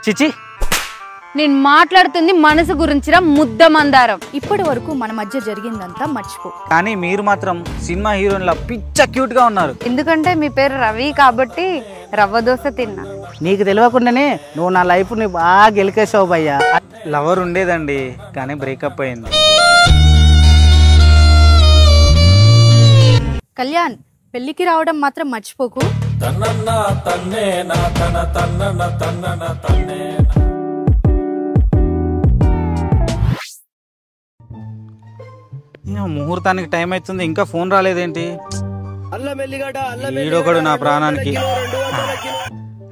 చిచి, నేను మాట్లాడుతుంది మనసు గురించిరా ముద్ద మందారం. ఇప్పటి వరకు మన మధ్య జరిగిందంతా మర్చిపో. కానీ మీరు మాత్రం సినిమా హీరోయిన్లా పిచ్చ క్యూట్ గా ఉన్నారు. ఎందుకంటే మీ పేరు రవి కాబట్టి రవ్వ దోశ తిన్నా. నీకు తెలియకుండానే నువ్వు నా లైఫ్ ని బాగా గెలికేసావు భయ్యా. లవర్ ఉండేదండి కానీ బ్రేకప్ అయింది. కళ్యాణ్, పెళ్లికి రావడం మాత్రం మర్చిపోకు. ముహూర్తానికి టైం అవుతుంది, ఇంకా ఫోన్ రాలేదేంటి? వీడొకడు నా ప్రాణానికి.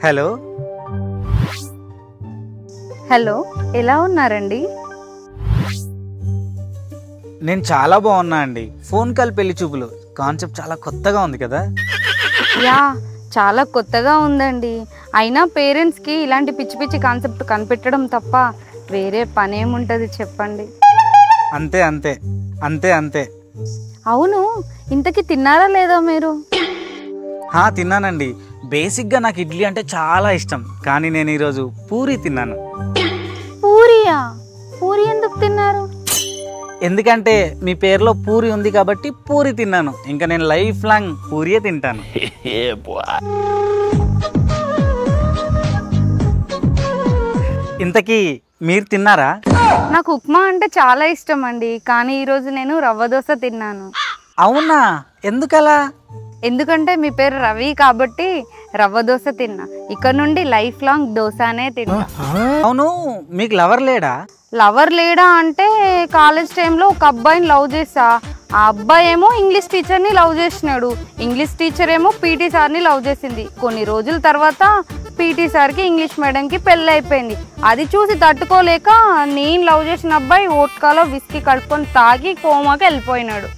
హలో హలో, ఎలా ఉన్నారండి? నేను చాలా బాగున్నా అండి. ఫోన్ కాల్ పెళ్లి చూపులు కాన్సెప్ట్ చాలా కొత్తగా ఉంది కదా? యా, చాలా కొత్తగా ఉందండి. అయినా పేరెంట్స్కి ఇలాంటి పిచ్చి పిచ్చి కాన్సెప్ట్ కనిపెట్టడం తప్ప వేరే పనేముంటుంది చెప్పండి. అంతే అంతే అంతే అంతే. అవును, ఇంతకీ తిన్నారా లేదా మీరు? తిన్నానండి. బేసిక్గా నాకు ఇడ్లీ అంటే చాలా ఇష్టం, కానీ నేను ఈరోజు పూరి తిన్నాను. పూరియా? పూరి ఎందుకు తిన్నారు? ఎందుకంటే మీ పేరులో పూరి ఉంది కాబట్టి పూరి తిన్నాను. ఇంకా నేను లైఫ్ లాంగ్ పూరియే తింటాను. ఇంతకీ మీరు తిన్నారా? నాకు ఉప్మా అంటే చాలా ఇష్టం అండి, కానీ ఈరోజు నేను రవ్వ దోశ తిన్నాను. అవునా? ఎందుకలా? ఎందుకంటే మీ పేరు రవి కాబట్టి రవ్వ దోశ తిన్నా. ఇక్కడ నుండి లైఫ్ లాంగ్ దోశనే తిన్నా. అవును, మీకు లవర్ లేడా? లవర్ లేడా అంటే కాలేజ్ టైంలో ఒక అబ్బాయిని లవ్ చేసా. ఆ అబ్బాయి ఏమో ఇంగ్లీష్ టీచర్ని లవ్ చేసినాడు. ఇంగ్లీష్ టీచర్ ఏమో పీటీ సార్ని లవ్ చేసింది. కొన్ని రోజుల తర్వాత పీటీ సార్కి ఇంగ్లీష్ మేడంకి పెళ్ళి అయిపోయింది. అది చూసి తట్టుకోలేక నేను లవ్ చేసిన అబ్బాయి ఓట్కాలో విస్కీ కలుపుకొని తాగి కోమాకి వెళ్ళిపోయినాడు.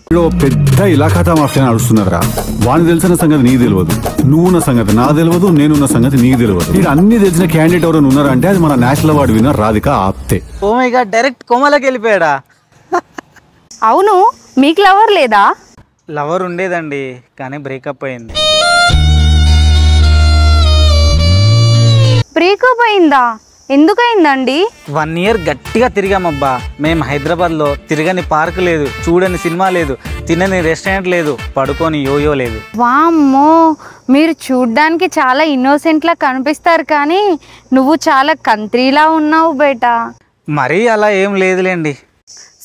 పెద్ద ఇలాఖాతా మాఫియా నడుస్తున్నారా? వాడిని తెలిసిన సంగతి నీకు తెలియదు, నువ్వున్న సంగతి నాకు తెలియదు, నేనున్న సంగతి నీకు తెలియదు. మీరు అన్ని తెలిసిన క్యాండిడేట్ ఎవరైనా ఉన్నారంటే అది మన national award winner Radhika Apte. Oh my god, direct కోమలోకి వెళ్ళిపోయాడా? అవును, మీకు లవర్ లేదా? లవర్ ఉండేదండి కానీ బ్రేకప్ అయింది. బ్రేకప్ అయిందా? ఎందుకయిందండి? 1 year గట్టిగా తిరిగామబ్బా. మేము హైదరాబాద్లో తిరగని పార్క్ లేదు, చూడని సినిమా లేదు, తినని రెస్టారెంట్ లేదు, పడుకొని యోయో లేదు. వామ్మో, మీరు చూడ్డానికి చాలా ఇన్నోసెంట్లా కనిపిస్తారు కానీ నువ్వు చాలా కంట్రీలా ఉన్నావు బేటా. మరీ అలా ఏం లేదులేండి.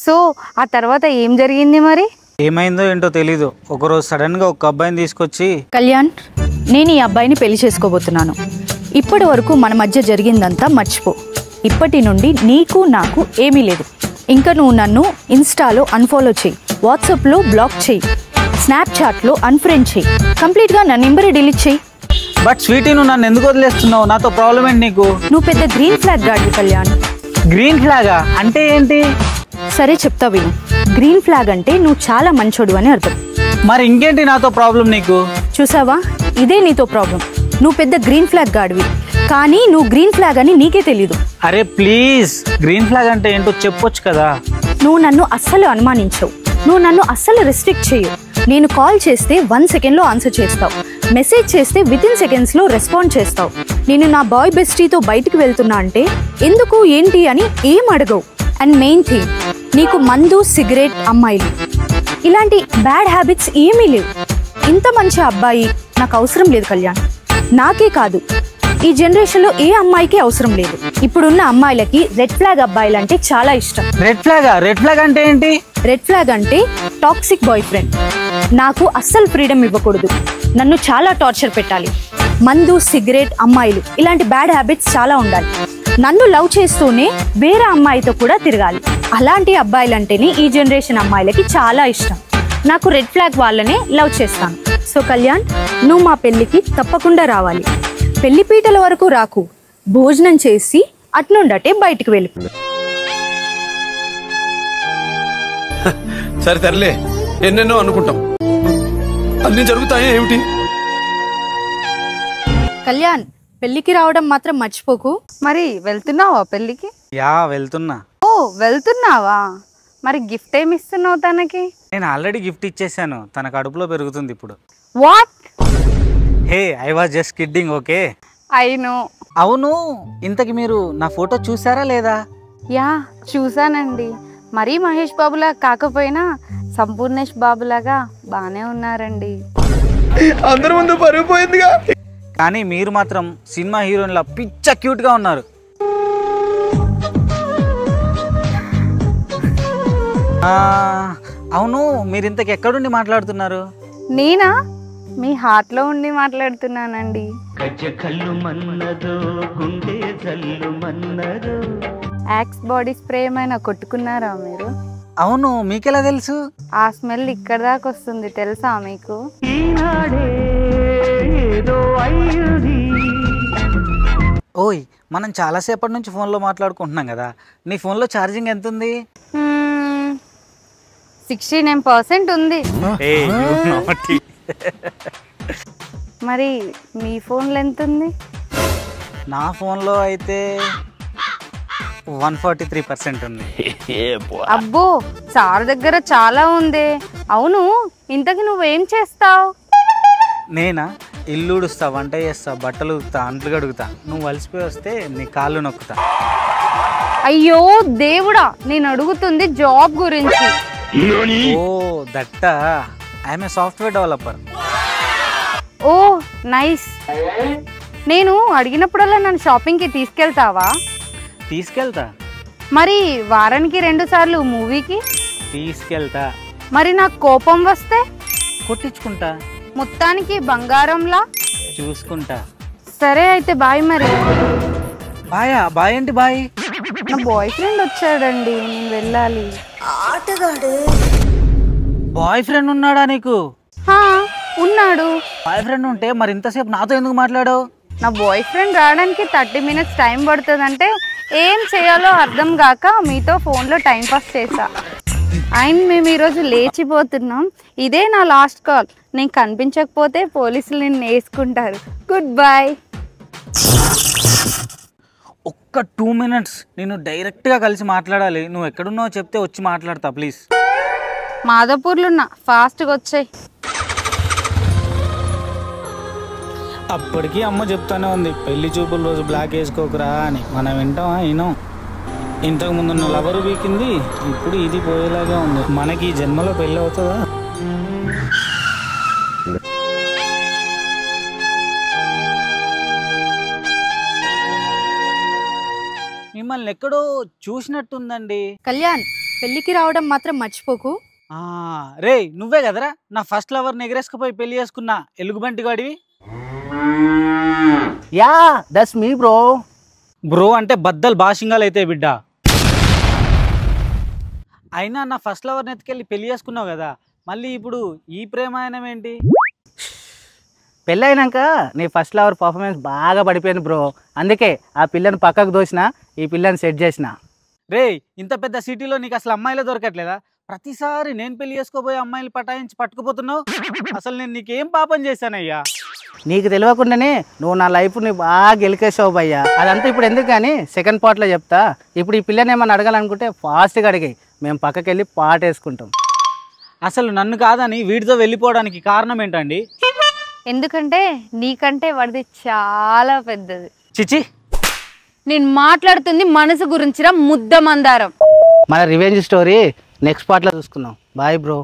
సో ఆ తర్వాత ఏం జరిగింది మరి? ఏమైందో ఏంటో తెలీదు. ఒకరోజు సడన్గా ఒక అబ్బాయిని తీసుకొచ్చి, కళ్యాణ్, నేను ఈ అబ్బాయిని పెళ్లి చేసుకోబోతున్నాను. ఇప్పటి వరకు మన మధ్య జరిగిందంతా మర్చిపో. ఇప్పటి నుండి నీకు నాకు ఏమీ లేదు. ఇంకా నువ్వు నన్ను ఇన్స్టాలో అన్ఫాలో చేయి, వాట్సాప్లో బ్లాక్ చేయి, స్నాప్చాట్లో అన్ఫ్రెండ్ చేయి, కంప్లీట్గా నా నెంబర్ డిలీట్ చేయి. బట్ స్వీటీ, నువ్వు నన్ను ఎందుకు వదిలేస్తున్నావు? నాతో ప్రాబ్లం ఏంటి నీకు? నువ్వు పెద్ద గ్రీన్ ఫ్లాగ్ గాడివి కళ్యాణ్. గ్రీన్ ఫ్లాగా అంటే ఏంటి? సరే చెప్తా విను. గ్రీన్ ఫ్లాగ్ అంటే నువ్వు చాలా మంచోడు అని అర్థం. మరి ఇంకేంటి నాతో ప్రాబ్లం నీకు? చూసావా, ఇదే నీతో ప్రాబ్లం. నువ్వు పెద్ద గ్రీన్ ఫ్లాగ్ గాడివి, కానీ నువ్వు గ్రీన్ ఫ్లాగ్ అని నీకే తెలీదు. అరే ప్లీజ్, గ్రీన్ ఫ్లాగ్ అంటే ఏంటో చెప్పొచ్చు కదా. నువ్వు నన్ను అస్సలు అనుమానించవు, నువ్వు నన్ను అస్సలు రెస్ట్రిక్ట్ చేయవు. నేను కాల్ చేస్తే 1 సెకండ్లో ఆన్సర్ చేస్తావు, మెసేజ్ చేస్తే వితిన్ సెకండ్స్లో రెస్పాండ్ చేస్తావు. నేను నా బాయ్ బెస్టీతో బయటికి వెళ్తున్నా అంటే ఎందుకు ఏంటి అని ఏం అడగవు. అండ్ మెయిన్ థింగ్, నీకు మందు, సిగరెట్, అమ్మాయిలు ఇలాంటి బ్యాడ్ హ్యాబిట్స్ ఏమీ లేవు. ఇంత మంచి అబ్బాయి నాకు అవసరం లేదు కళ్యాణ్. నాకే కాదు, ఈ జనరేషన్లో ఏ అమ్మాయికి అవసరం లేదు. ఇప్పుడున్న అమ్మాయిలకి రెడ్ ఫ్లాగ్ అబ్బాయిలు అంటే చాలా ఇష్టం. రెడ్ ఫ్లాగా? రెడ్ ఫ్లాగ్ అంటే ఏంటి? రెడ్ ఫ్లాగ్ అంటే టాక్సిక్ బాయ్ ఫ్రెండ్. నాకు అస్సలు ఫ్రీడమ్ ఇవ్వకూడదు, నన్ను చాలా టార్చర్ పెట్టాలి. మందు, సిగరెట్, అమ్మాయిలు ఇలాంటి బ్యాడ్ హ్యాబిట్స్ చాలా ఉండాలి. నన్ను లవ్ చేస్తూనే వేరే అమ్మాయితో కూడా తిరగాలి. అలాంటి అబ్బాయిలంటేనే ఈ జనరేషన్ అమ్మాయిలకి చాలా ఇష్టం. నాకు రెడ్ ఫ్లాగ్ వాళ్ళనే లవ్ చేస్తాను. సో కళ్యాణ్, నువ్వు మా పెళ్ళికి తప్పకుండా రావాలి. పెళ్లి పీటల వరకు రాకు, భోజనం చేసి అట్నుండటే బయటికి వెళ్ళి. సరే తరలే, ఎన్నెన్నో అనుకుంటాం, అన్ని జరుగుతాయా ఏమిటి? కళ్యాణ్, పెళ్లికి రావడం మాత్రం మర్చిపోకు. మరి వెళ్తున్నావా పెళ్ళికి? యా, వెళ్తున్నా. ఓ, వెళ్తున్నావా? మరి గిఫ్ట్ ఏమి ఇస్తున్నావు తనకి? నేను ఆల్రెడీ గిఫ్ట్ ఇచ్చేసాను, తన కడుపులో పెరుగుతుంది ఇప్పుడు. What? Hey, I was just kidding, okay? I know. అవును, ఇంతకి మీరు నా ఫోటో చూసారా లేదా? యా చూసానండి. మరీ మహేష్ బాబులా కాకపోయినా సంపూర్ణేష్ బాబులాగా బాగానే ఉన్నారండి. అందరి ముందు పరుగు పోయిందిగా. కానీ మీరు మాత్రం సినిమా హీరోయిన్లా పిచ్చ క్యూట్గా ఉన్నారు. అవును, మీరు ఇంతకు ఎక్కడుండి మాట్లాడుతున్నారు? నేనా? మీ హార్ట్లో ఉండి మాట్లాడుతున్నానండి. యాక్స్ బాడీ స్ప్రే ఏమైనా కొట్టుకున్నారా మీరు? అవును, మీకెలా తెలుసు? ఆ స్మెల్ ఇక్కడ దాకా వస్తుంది తెలుసా మీకు? ఓయ్, మనం చాలాసేపటి నుంచి ఫోన్లో మాట్లాడుకుంటున్నాం కదా, నీ ఫోన్లో ఛార్జింగ్ ఎంత ఉంది? 69% ఉంది. మరి మీ ఫోన్లో ఎంత ఉంది? నా ఫోన్లో అయితే 143% ఉంది. అబ్బో, సార్ దగ్గర చాలా ఉంది. అవును, ఇంతకి నువ్వేం చేస్తావు? నేనా? ఇల్లు ఉడుస్తా, వంట చేస్తా, బట్టలు ఉతుకుతా, అంట్లు కడుగుతా. నువ్వు అలసిపోయి వస్తే నీ కాళ్ళు నొక్కుతా. అయ్యో దేవుడా, నేను అడుగుతుంది జాబ్ గురించి. ఓ దట్టా, I'm a software developer. Oh nice. నేను అడిగినప్పుడల్లా నన్ను షాపింగ్కి తీసుకెళ్తావా? తీసుకెళ్తా. మరి వారానికి 2 సార్లు మూవీకి? తీసుకెళ్తా. మరి నాకు కోపం వస్తే? కొట్టించుకుంటా. మొత్తానికి బంగారంలా చూసుకుంటా. సరే అయితే బాయ్. మరి బాయా? బాయ్ ఏంటి బాయ్? నా బాయ్ ఫ్రెండ్ వచ్చాడండి, నేను వెళ్ళాలి. బాయ్ ఫ్రెండ్ ఉన్నాడా నీకు? హా, ఉన్నాడు. బాయ్ ఫ్రెండ్ ఉంటే మరి ఇంతసేపు నాతో ఎందుకు మాట్లాడావు? నా బాయ్ ఫ్రెండ్ రావడానికి 30 minutes టైం పడుతుందంటే ఏం చేయాలో అర్థం కాక మీతో ఫోన్లో టైం పాస్ చేశా. అండ్ మేము ఈరోజు లేచిపోతున్నాం. ఇదే నా లాస్ట్ కాల్. నేను కనిపించకపోతే పోలీసులు నిన్ను వేసుకుంటారు. Good bye. ఒక్క 2 minutes నేను డైరెక్ట్గా కలిసి మాట్లాడాలి. నువ్వు ఎక్కడున్నావో చెప్తే వచ్చి మాట్లాడతా ప్లీజ్. మాధవపూర్లో ఉన్నా, ఫాస్ట్గా వచ్చాయి. అప్పటికి అమ్మ చెప్తానే ఉంది, పెళ్లి చూపుల రోజు బ్లాక్ వేసుకోకురా అని. మనం వింటామా? వినం. ఇంతకు ముందున్న లవరు వీకింది, ఇప్పుడు ఇది పోయేలాగా ఉంది. మనకి ఈ జన్మలో పెళ్ళి అవుతుందా? మిమ్మల్ని ఎక్కడో చూసినట్టుందండి. కళ్యాణ్, పెళ్ళికి రావడం మాత్రం మర్చిపోకు. రే, నువ్వే కదరా నా ఫస్ట్ లవర్ని ఎగరేసుకుపోయి పెళ్లి చేసుకున్నా ఎలుగుబంటి గాడివి? Yeah, that's me bro. Bro అంటే బద్దలు భాషింగాలు అయితే బిడ్డ. అయినా నా ఫస్ట్ లవర్ని ఎత్తుకెళ్ళి పెళ్లి చేసుకున్నావు కదా, మళ్ళీ ఇప్పుడు ఈ ప్రేమాయణం ఏంటి? పెళ్ళైనాక నీ ఫస్ట్ లవర్ పర్ఫార్మెన్స్ బాగా పడిపోయింది బ్రో. అందుకే ఆ పిల్లని పక్కకు దోసిన, ఈ పిల్లని సెట్ చేసిన. రే, ఇంత పెద్ద సిటీలో నీకు అసలు అమ్మాయిలే దొరకట్లేదా? ప్రతిసారి నేను పెళ్లి చేసుకోబోయే అమ్మాయిలు పటాయించి పట్టుకుపోతున్నావు. అసలు నేను నీకేం పాపం చేశానయ్యా? నీకు తెలియకుండానే నువ్వు నా లైఫ్ని బాగా గెలికేసావు భయ్యా. అదంతా ఇప్పుడు ఎందుకు కానీ సెకండ్ పార్ట్లో చెప్తా. ఇప్పుడు ఈ పిల్లని ఏమన్నా అడగాలనుకుంటే ఫాస్ట్గా అడిగాయి, మేము పక్కకి వెళ్ళి పాట వేసుకుంటాం. అసలు నన్ను కాదని వీడితో వెళ్ళిపోవడానికి కారణం ఏంటండి? ఎందుకంటే నీకంటే వాడిది చాలా పెద్దది. చిచి, నేను మాట్లాడుతుంది మనసు గురించిరా ముద్ద మందారం. మన రివెంజ్ స్టోరీ నెక్స్ట్ పార్ట్లో చూసుకుందాం. Bye bro.